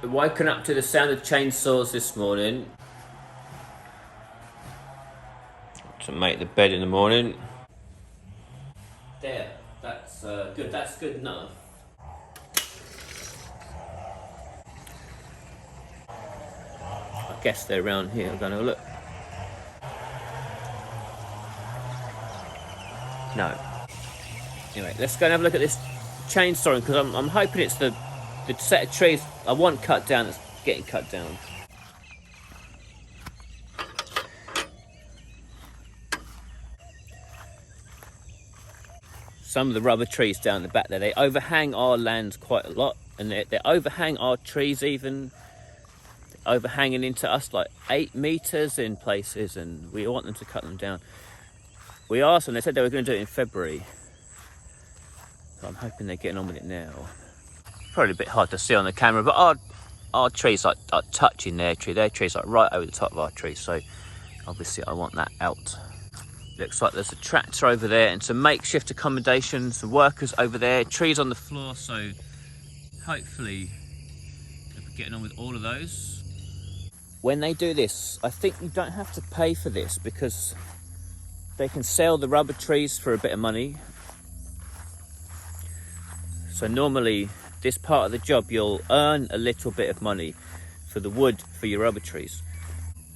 Woken up to the sound of chainsaws this morning to make the bed in the morning. There, that's good. That's good enough. I guess they're around here. I'm going to look. No. Anyway, let's go and have a look at this chainsaw because I'm hoping it's the set of trees I want cut down that's getting cut down. Some of the rubber trees down the back there, they overhang our land quite a lot, and they overhang our trees even, overhanging into us like 8 meters in places, and we want them to cut them down. We asked them, they said they were going to do it in February, so I'm hoping they're getting on with it now. Probably a bit hard to see on the camera, but our trees are touching their tree. Their trees are right over the top of our tree, so obviously I want that out. Looks like there's a tractor over there and some makeshift accommodation, some workers over there, trees on the floor, so hopefully they'll be getting on with all of those. When they do this, I think you don't have to pay for this because they can sell the rubber trees for a bit of money. So normally this part of the job you'll earn a little bit of money for the wood for your rubber trees.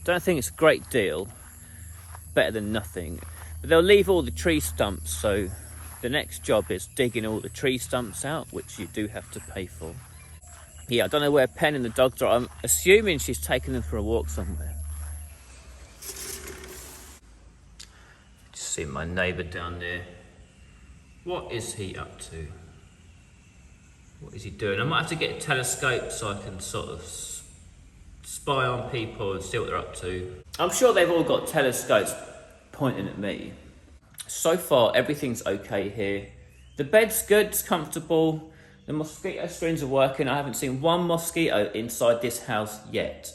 Don't think it's a great deal. Better than nothing, but they'll leave all the tree stumps, so the next job is digging all the tree stumps out, which you do have to pay for. Yeah, I don't know where Pen and the dogs are. I'm assuming she's taking them for a walk somewhere. Just see my neighbour down there. What is he up to? What is he doing? I might have to get a telescope so I can sort of spy on people and see what they're up to. I'm sure they've all got telescopes pointing at me. So far, everything's okay here. The bed's good, it's comfortable. The mosquito screens are working. I haven't seen one mosquito inside this house yet,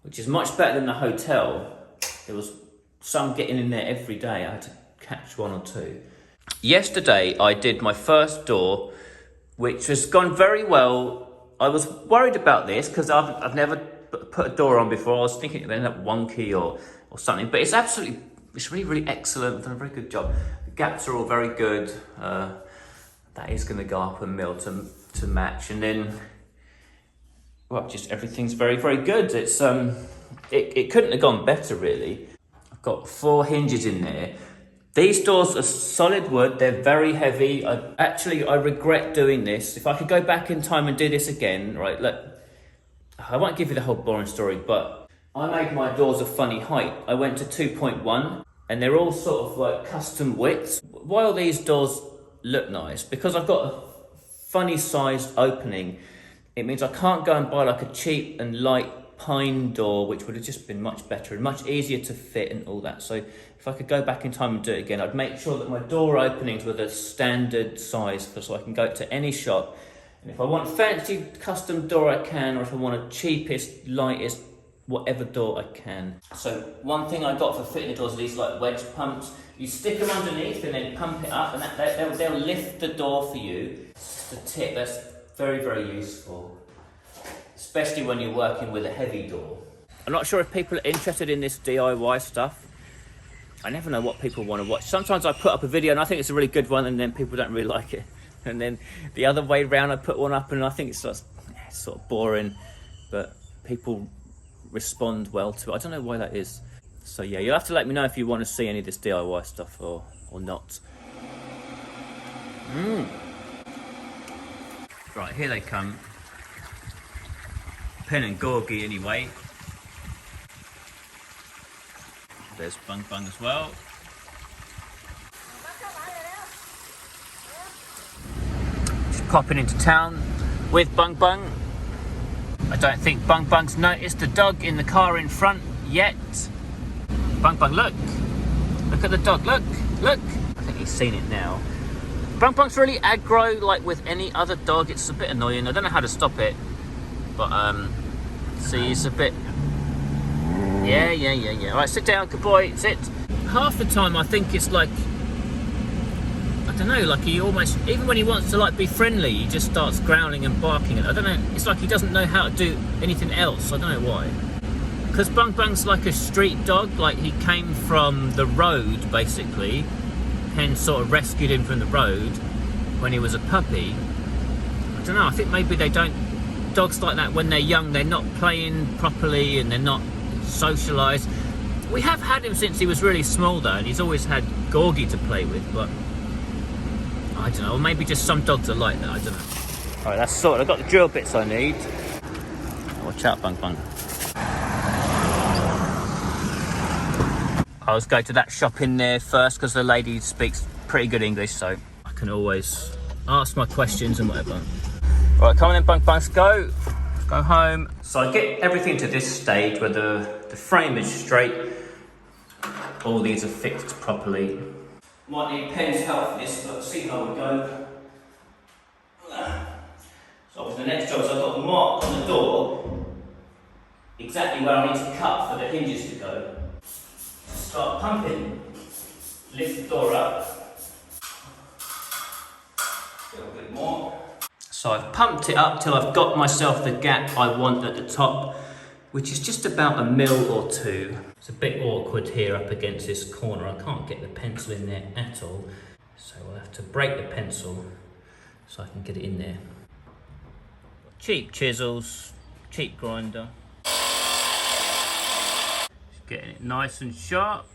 which is much better than the hotel. There was some getting in there every day. I had to catch one or two. Yesterday, I did my first door, which has gone very well. I was worried about this because I've never put a door on before. I was thinking it would end up wonky or something, but it's really excellent. I've done a very good job. The gaps are all very good. That is going to go up a mil to match, and then well, just everything's very good. It's it couldn't have gone better really. I've got 4 hinges in there. These doors are solid wood. They're very heavy. I regret doing this. If I could go back in time and do this again, right? Look, I won't give you the whole boring story, but I made my doors a funny height. I went to 2.1 and they're all sort of like custom widths. While these doors look nice, because I've got a funny sized opening, it means I can't go and buy like a cheap and light pine door, which would have just been much better and much easier to fit and all that. So if I could go back in time and do it again, I'd make sure that my door openings were the standard size so I can go to any shop. And if I want a fancy custom door, I can, or if I want a cheapest, lightest, whatever door I can. So one thing I got for fitting the doors are these like wedge pumps. You stick them underneath and then pump it up, and they'll lift the door for you. It's a tip that's very useful, especially when you're working with a heavy door. I'm not sure if people are interested in this DIY stuff. I never know what people want to watch. Sometimes I put up a video and I think it's a really good one, and then people don't really like it. And then the other way round, I put one up and I think it's sort of boring, but people respond well to it. I don't know why that is. So yeah, you'll have to let me know if you want to see any of this DIY stuff or not. Right, here they come. Pen and Gorgie anyway. There's Bung Bung as well. Just popping into town with Bung Bung. I don't think Bung Bung's noticed the dog in the car in front yet. Bung Bung, look. Look at the dog, look. I think he's seen it now. Bung Bung's really aggro, like with any other dog. It's a bit annoying. I don't know how to stop it. But, see, he's a bit... Yeah. All right, sit down, good boy, sit. Half the time I think it's like, I don't don't know, like he almost, even when he wants to like be friendly, he just starts growling and barking. I don't know, it's like he doesn't know how to do anything else. I don't know why. Because Bung Bung's like a street dog, like he came from the road basically. Hen sort of rescued him from the road when he was a puppy. I don't know, I think maybe they don't, dogs like that when they're young, they're not playing properly and they're not socialised. We have had him since he was really small though, and he's always had Gorgie to play with, but I don't know, or maybe just some dogs are like that, I don't know. Alright, that's sorted, I've got the drill bits I need. Watch out, Bung Bung. I was going to that shop in there first because the lady speaks pretty good English, so I can always ask my questions and whatever. Right, come on then, Bung Bungs, go home. So I get everything to this stage where the frame is straight, all these are fixed properly. Might need Pen's help for this, but see how we go. So the next job is I've got the mark on the door, exactly where I need to cut for the hinges to go. Start pumping, lift the door up, a little bit more. So I've pumped it up till I've got myself the gap I want at the top, which is just about 1 mil or 2. It's a bit awkward here up against this corner. I can't get the pencil in there at all. So I'll have to break the pencil so I can get it in there. Cheap chisels, cheap grinder. Getting it nice and sharp.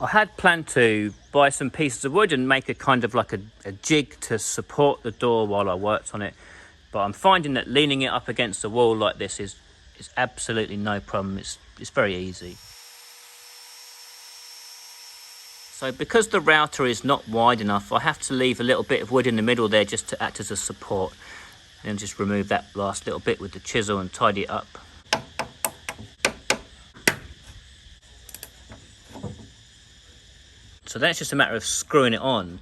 I had planned to buy some pieces of wood and make a kind of like a jig to support the door while I worked on it, but I'm finding that leaning it up against the wall like this is absolutely no problem. It's very easy. So because the router is not wide enough, I have to leave a little bit of wood in the middle there just to act as a support. And just remove that last little bit with the chisel and tidy it up. So then it's just a matter of screwing it on.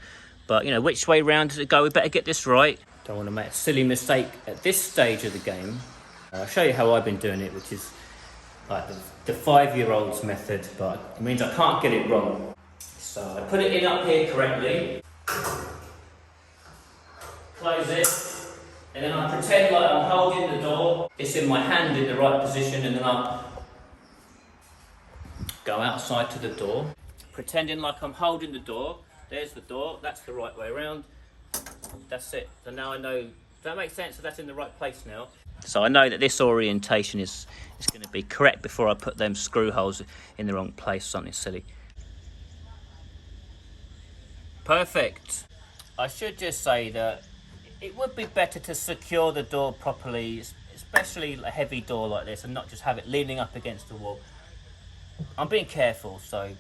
But you know, which way round does it go? We better get this right. Don't want to make a silly mistake at this stage of the game. I'll show you how I've been doing it, which is like the 5-year-old's method, but it means I can't get it wrong. So I put it in up here correctly, close it, and then I pretend like I'm holding the door. It's in my hand in the right position, and then I go outside to the door, pretending like I'm holding the door. There's the door, that's the right way around. That's it. So now I know, does that make sense? So that's in the right place now. So I know that this orientation is going to be correct before I put them screw holes in the wrong place, something silly. Perfect. I should just say that it would be better to secure the door properly, especially a heavy door like this, and not just have it leaning up against the wall. I'm being careful, so.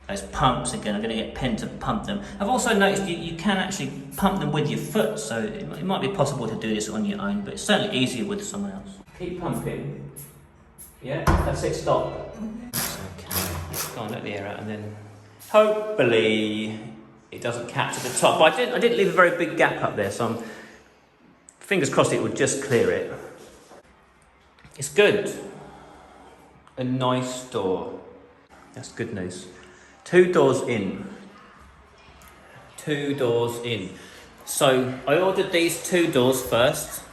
Those pumps again, I'm going to get Pen to pump them. I've also noticed you can actually pump them with your foot, so it might be possible to do this on your own, but it's certainly easier with someone else. Keep pumping. Yeah, that's it, stop. Okay, go on, let the air out, and then hopefully it doesn't catch at the top. But I did leave a very big gap up there, so I'm fingers crossed it would just clear it. It's good. A nice door. That's good news. 2 doors in. 2 doors in. So I ordered these 2 doors first.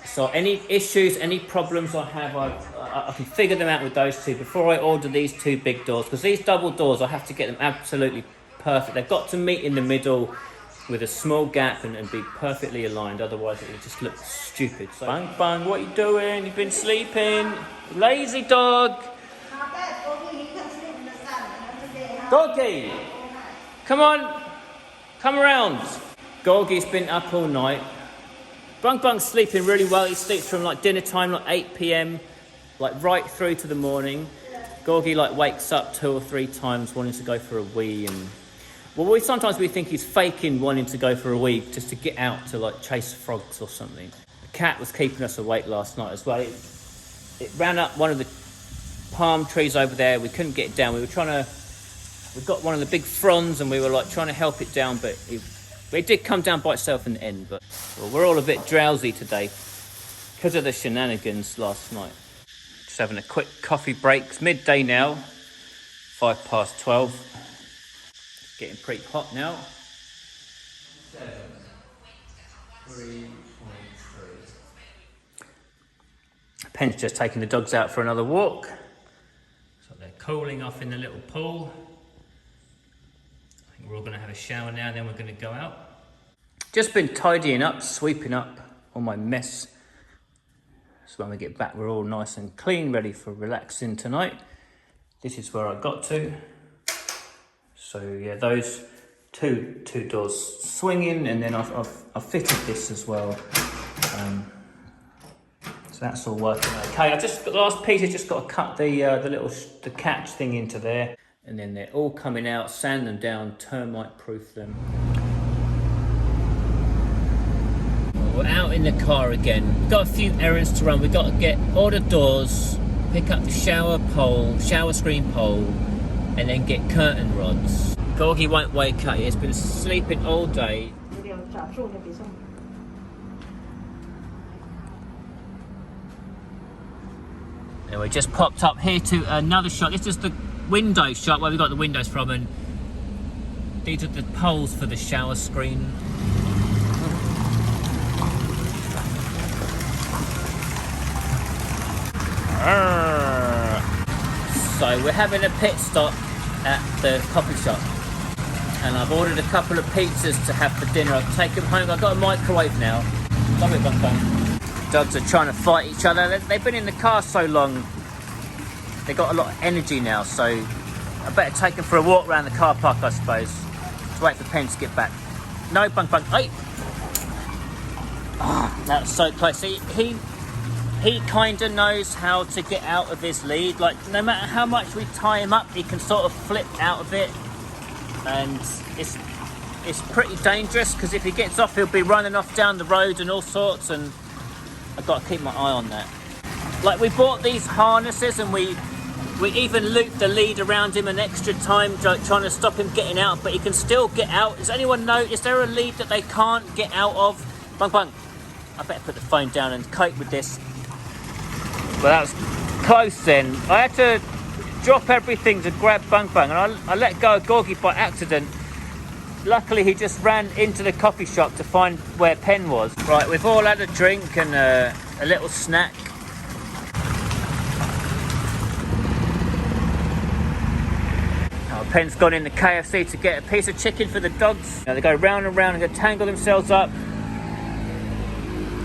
So any issues, any problems I have, I can figure them out with those 2 before I order these 2 big doors. Because these double doors, I have to get them absolutely perfect. They've got to meet in the middle with a small gap and be perfectly aligned. Otherwise it will just look stupid. So, Bung Bung, what are you doing? You've been sleeping. Lazy dog. Gorgie, come on, come around. Gorgie's been up all night. Bung Bung's sleeping really well. He sleeps from like dinner time, like 8 p.m, like right through to the morning. Gorgie like wakes up 2 or 3 times wanting to go for a wee, and well, sometimes we think he's faking wanting to go for a wee just to get out to like chase frogs or something. The cat was keeping us awake last night as well. It ran up one of the palm trees over there. We couldn't get it down. We were trying to We got one of the big fronds and we were like trying to help it down, but it did come down by itself in the end. But well, we're all a bit drowsy today because of the shenanigans last night. Just having a quick coffee break. It's midday now, 12:05. It's getting pretty hot now. 3.3. Pen's just taking the dogs out for another walk. So they're cooling off in the little pool. I think we're all going to have a shower now, then we're going to go out. Just been tidying up, sweeping up all my mess. So when we get back, we're all nice and clean, ready for relaxing tonight. This is where I got to. So yeah, those two doors swinging, and then I've fitted this as well. So that's all working okay. The last piece, I just got to cut the catch thing into there, and then they're all coming out. Sand them down, termite proof them. We're out in the car again. We've got a few errands to run. We've got to get all the doors, pick up the shower screen pole, and then get curtain rods. Gorgie won't wake up. He's been sleeping all day. And we just popped up here to another shot. This is the window shot where we got the windows from, and these are the poles for the shower screen. So we're having a pit stop at the coffee shop, and I've ordered a couple of pizzas to have for dinner. I've taken them home. I've got a microwave now. Love it, bum. Dogs are trying to fight each other. They've been in the car so long, they've got a lot of energy now, so I better take them for a walk around the car park, I suppose. Let's wait for Pen to get back. No, bung. Hey! Oh, that's so close. See, he kind of knows how to get out of his lead. Like, no matter how much we tie him up, he can sort of flip out of it. And it's pretty dangerous, because if he gets off, he'll be running off down the road and all sorts, and I've got to keep my eye on that. Like, we bought these harnesses, and we even looped the lead around him an extra time, trying to stop him getting out, but he can still get out. Does anyone know, is there a lead that they can't get out of? Bung. I better put the phone down and cope with this. Well, that was close then. I had to drop everything to grab Bung, and I let go of Gorgie by accident. Luckily, he just ran into the coffee shop to find where Pen was. Right, we've all had a drink and a little snack. Oh, Pen's gone in the KFC to get a piece of chicken for the dogs. Now they go round and round and they tangle themselves up.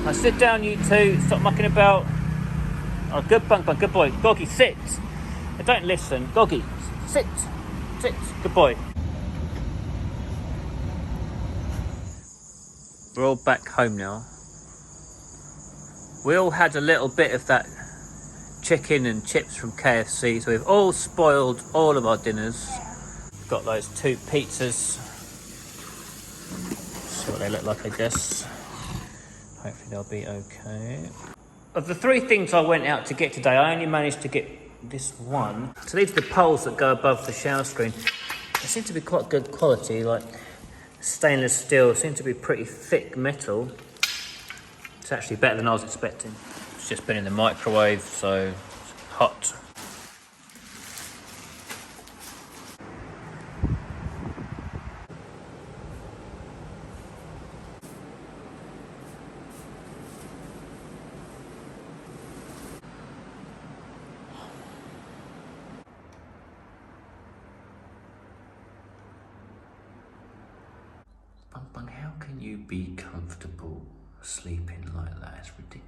Now sit down, you two. Stop mucking about. Oh, good Bung, good boy. Gorgie, sit. Now, don't listen. Gorgie, sit. Good boy. We're all back home now. We all had a little bit of that chicken and chips from KFC, so we've all spoiled all of our dinners. We've got those 2 pizzas. See what they look like, I guess. Hopefully they'll be okay. Of the 3 things I went out to get today, I only managed to get this one. So these are the poles that go above the shower screen. They seem to be quite good quality, like stainless steel, seem to be pretty thick metal. It's actually better than I was expecting. It's just been in the microwave, so it's hot. Bung, how can you be comfortable sleeping like that? It's ridiculous.